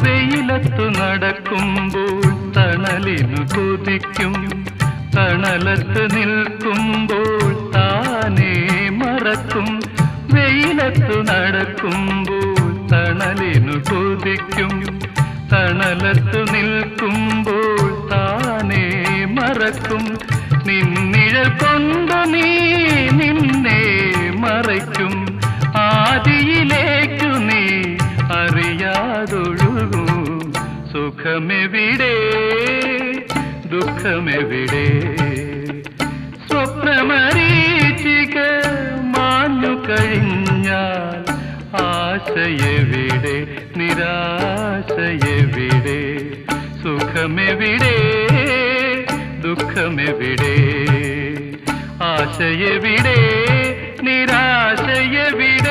വെയിലത്തു നടക്കുമ്പോൾ തണലിനു കൊതിക്കും, തണലത്ത് നിൽക്കുമ്പോൾ താനേ മറക്കും. വെയിലത്തു നടക്കുമ്പോൾ തണലിനു കൊതിക്കും, തണലത്തു നിൽക്കുമ്പോൾ താനേ മറക്കും. നിന്നിഴൽ കൊണ്ടു നീ നിന്നെ മറയ്ക്കും, ആദിയിലേക്കു നീ അറിയാതൊഴുകും. സുഖമെവിടെ ദുഃഖമെവിടെ, സ്വപ്നമരീചിക മാഞ്ഞു കഴിഞ്ഞാൽ ആശയെവിടെ നിരാശയെവിടെ. സുഖമെവിടെ ദുഃഖമെവിടെ, ആശയെവിടെ നിരാശയെവിടെ.